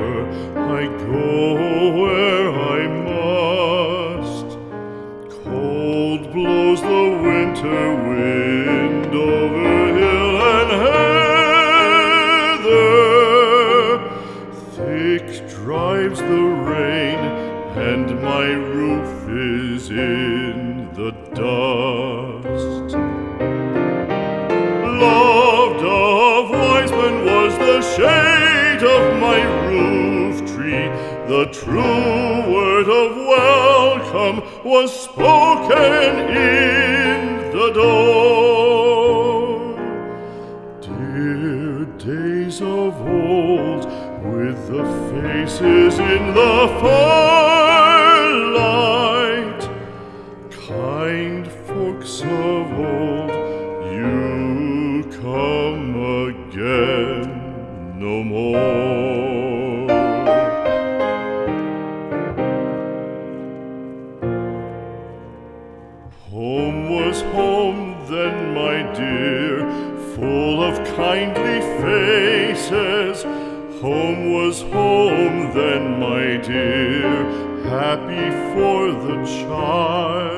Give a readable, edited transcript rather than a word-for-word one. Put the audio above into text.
forever I go where I must. Cold blows the winter wind over hill and heather. Thick drives the rain, and my roof is in the dust. Loved of wise men was the shade of my roof tree. The true word of welcome was spoken in the door. Dear days of old, with the faces in the firelight, kind folks of old, you come again no more. Home was home then, my dear, full of kindly faces. Home was home then, my dear, happy for the child.